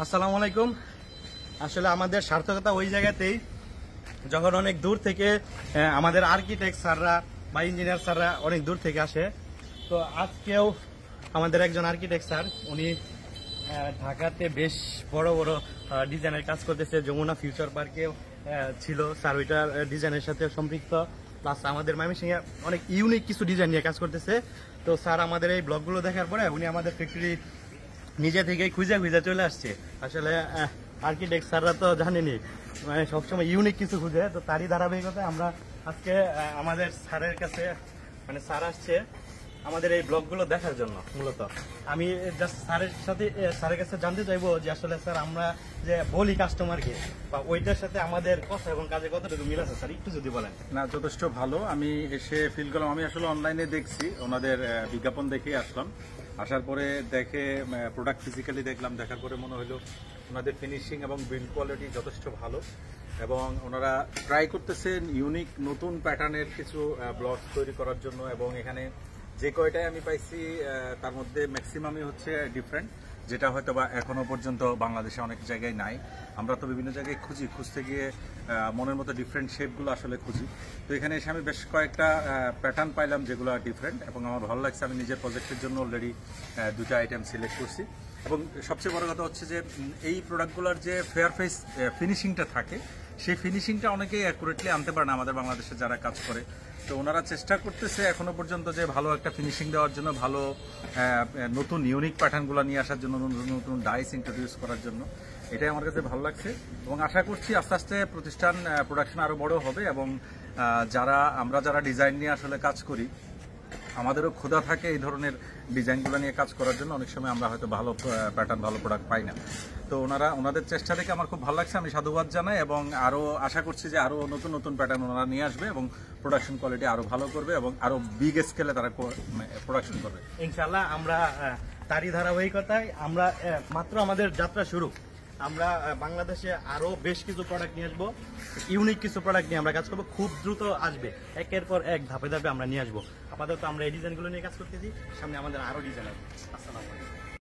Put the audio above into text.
আসসালামু আলাইকুম। আসলে আমাদের সার্থকতা ওই জায়গাতেই যখন অনেক দূর থেকে আমাদের আর্কিটেক্ট স্যাররা বা ইঞ্জিনিয়ার স্যাররা অনেক দূর থেকে আসে। তো আজকেও আমাদের একজন আর্কিটেক্ট স্যার, উনি ঢাকাতে বেশ বড় বড় ডিজাইনের কাজ করতেছে। যমুনা ফিউচার পার্কেও ছিল স্যার, ওইটার ডিজাইনের সাথে সম্পৃক্ত। প্লাস আমাদের ময়মনসিংহে অনেক ইউনিক কিছু ডিজাইন নিয়ে কাজ করতেছে। তো স্যার আমাদের এই ব্লগগুলো দেখার পরে উনি আমাদের ফ্যাক্টরি নিজে থেকেই খুঁজে খুঁজে চলে আসছে। আসলে আর্কিটেক্ট স্যাররা তো জানেনি, মানে সবসময় ইউনিক কিছু খুঁজে। তো তারই ধারাবাহিকতায় আমরা আজকে আমাদের স্যারের কাছে, মানে স্যার আসছে আমাদের এই ব্লগগুলো দেখার জন্য। মূলত আমি জাস্ট স্যারের কাছে জানতে চাইবো যে আসলে স্যার আমরা যে বলি কাস্টমারকে, বা ওইটার সাথে আমাদের কথা এবং কাজে কতটুকু মিল আছে স্যার, একটু যদি বলেন। না, যথেষ্ট ভালো। আমি এসে ফিল করলাম, আমি আসলে অনলাইনে দেখছি, ওনাদের বিজ্ঞাপন দেখেই আসলাম। আসার পরে দেখে প্রোডাক্ট ফিজিক্যালি দেখলাম, দেখার পরে মনে হলো ওনাদের ফিনিশিং এবং বিল্ড কোয়ালিটি যথেষ্ট ভালো, এবং ওনারা ট্রাই করতেছেন ইউনিক নতুন প্যাটার্নের কিছু ব্লগস তৈরি করার জন্য। এবং এখানে যে কয়টাই আমি পাইছি তার মধ্যে ম্যাক্সিমামই হচ্ছে ডিফারেন্ট, যেটা হয়তো বা এখনো পর্যন্ত বাংলাদেশে অনেক জায়গায় নাই। আমরা তো বিভিন্ন জায়গায় খুঁজতে গিয়ে মনের মতো ডিফারেন্ট শেপগুলো আসলে খুঁজি। তো এখানে এসে আমি বেশ কয়েকটা প্যাটার্ন পাইলাম যেগুলো ডিফারেন্ট, এবং আমার ভালো লাগছে। আমি নিজের প্রজেক্টের জন্য অলরেডি দুটো আইটেম সিলেক্ট করছি। এবং সবচেয়ে বড় কথা হচ্ছে যে এই প্রোডাক্টগুলোর যে ফেয়ার ফেস ফিনিশিংটা থাকে, সেই ফিনিশিংটা অনেকেই অ্যাকুরেটলি আনতে পারে না আমাদের বাংলাদেশে যারা কাজ করে। তো ওনারা চেষ্টা করতেছে এখনো পর্যন্ত যে ভালো একটা ফিনিশিং দেওয়ার জন্য, ভালো নতুন ইউনিক প্যাটার্নগুলো নিয়ে আসার জন্য, নতুন ডাইস ইন্ট্রোডিউস করার জন্য। এটাই আমার কাছে ভালো লাগছে, এবং আশা করছি আস্তে আস্তে প্রতিষ্ঠান প্রোডাকশন আরও বড় হবে। এবং আমরা যারা ডিজাইন নিয়ে আসলে কাজ করি, আমাদেরও ক্ষুধা থাকে এই ধরনের ডিজাইনগুলো নিয়ে কাজ করার জন্য। অনেক সময় আমরা হয়তো ভালো প্যাটার্ন, ভালো প্রোডাক্ট পাই না। তো ওনাদের চেষ্টা দেখে আমার খুব ভালো লাগছে, আমি সাধুবাদ জানাই। এবং আরও আশা করছি যে আরও নতুন নতুন প্যাটার্ন ওনারা নিয়ে আসবে, এবং প্রোডাকশন কোয়ালিটি আরও ভালো করবে, এবং আরও বিগ স্কেলে তারা প্রোডাকশন করবে ইনশাল্লাহ। আমরা তারই ধারাবাহিকতায় আমরা মাত্র আমাদের যাত্রা শুরু। আমরা বাংলাদেশে আরো বেশ কিছু প্রোডাক্ট নিয়ে আসবো, ইউনিক কিছু প্রোডাক্ট নিয়ে আমরা কাজ করবো। খুব দ্রুত আসবে, একের পর এক ধাপে ধাপে আমরা নিয়ে আসবো। আপাতত আমরা এই ডিজাইনগুলো নিয়ে কাজ করতেছি, সামনে আমাদের আরো ডিজাইন আসবে। আসসালামু আলাইকুম।